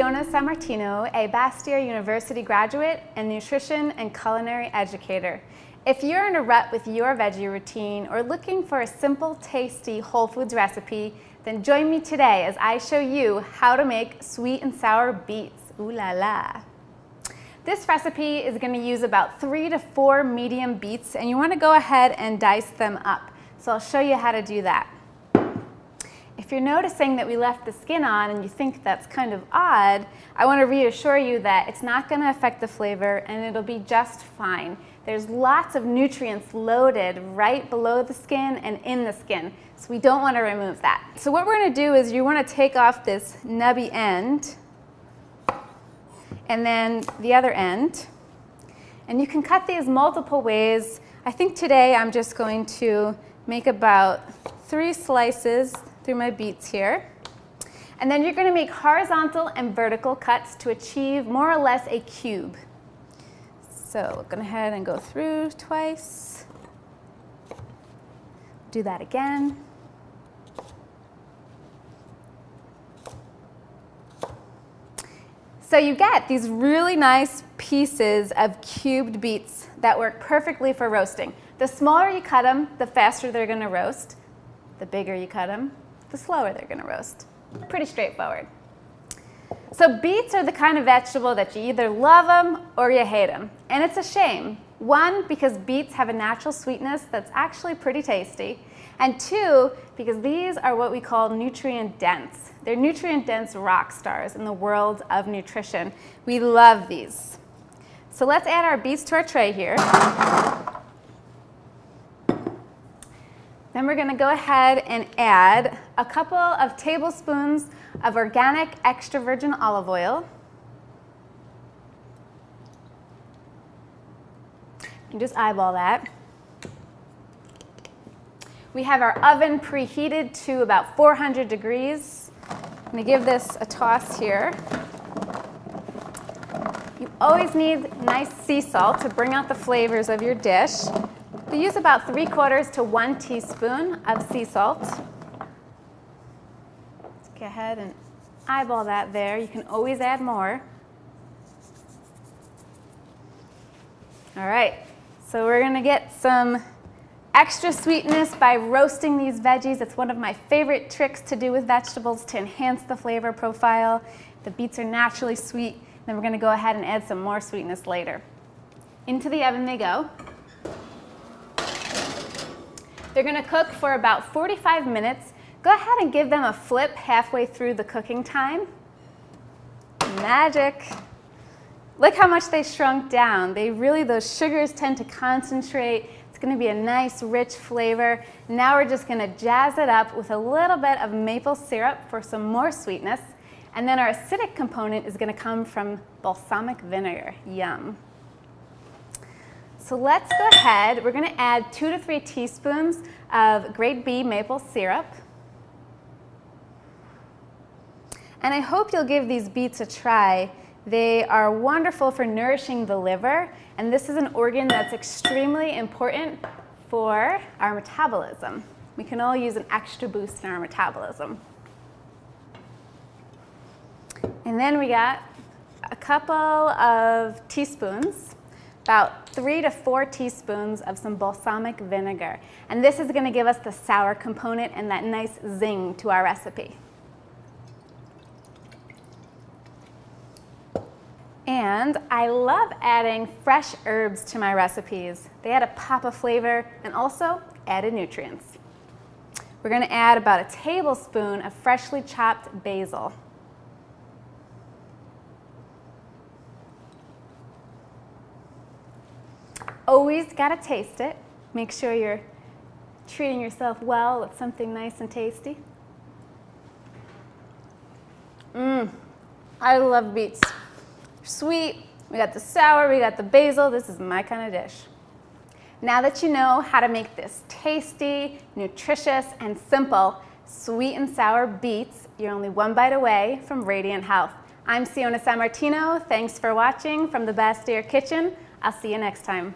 Siona Sammartino, a Bastyr University graduate and nutrition and culinary educator. If you're in a rut with your veggie routine or looking for a simple, tasty whole foods recipe, then join me today as I show you how to make sweet and sour beets. Ooh la la. This recipe is going to use about 3 to 4 medium beets, and you want to go ahead and dice them up. So I'll show you how to do that. If you're noticing that we left the skin on and you think that's kind of odd, I want to reassure you that it's not going to affect the flavor and it'll be just fine. There's lots of nutrients loaded right below the skin and in the skin, so we don't want to remove that. So what we're going to do is you want to take off this nubby end and then the other end. And you can cut these multiple ways. I think today I'm just going to make about 3 slices through my beets here. And then you're going to make horizontal and vertical cuts to achieve more or less a cube. So go ahead and go through twice. Do that again. So you get these really nice pieces of cubed beets that work perfectly for roasting. The smaller you cut them, the faster they're going to roast. The bigger you cut them, the slower they're going to roast. Pretty straightforward. So beets are the kind of vegetable that you either love them or you hate them. And it's a shame. 1, because beets have a natural sweetness that's actually pretty tasty. And 2, because these are what we call nutrient dense. They're nutrient dense rock stars in the world of nutrition. We love these. So let's add our beets to our tray here. Then we're going to go ahead and add a couple of tablespoons of organic extra virgin olive oil. You can just eyeball that. We have our oven preheated to about 400 degrees. I'm going to give this a toss here. You always need nice sea salt to bring out the flavors of your dish. We use about 3/4 to 1 teaspoon of sea salt. Let's go ahead and eyeball that there. You can always add more. All right, so we're going to get some extra sweetness by roasting these veggies. It's one of my favorite tricks to do with vegetables to enhance the flavor profile. The beets are naturally sweet. Then we're going to go ahead and add some more sweetness later. Into the oven they go. They're going to cook for about 45 minutes. Go ahead and give them a flip halfway through the cooking time. Magic. Look how much they shrunk down. Those sugars tend to concentrate. It's going to be a nice, rich flavor. Now we're just going to jazz it up with a little bit of maple syrup for some more sweetness. And then our acidic component is going to come from balsamic vinegar. Yum. So let's go ahead. We're going to add 2 to 3 teaspoons of grade B maple syrup. And I hope you'll give these beets a try. They are wonderful for nourishing the liver, and this is an organ that's extremely important for our metabolism. We can all use an extra boost in our metabolism. And then we got a couple of teaspoons, about 3 to 4 teaspoons of some balsamic vinegar. And this is going to give us the sour component and that nice zing to our recipe. And I love adding fresh herbs to my recipes. They add a pop of flavor and also added nutrients. We're going to add about a tablespoon of freshly chopped basil. Always got to taste it. Make sure you're treating yourself well with something nice and tasty. I love beets. They're sweet, we got the sour, we got the basil. This is my kind of dish. Now that you know how to make this tasty, nutritious, and simple sweet and sour beets, you're only one bite away from radiant health. I'm Siona Sammartino. Thanks for watching from the Bastyr Kitchen. I'll see you next time.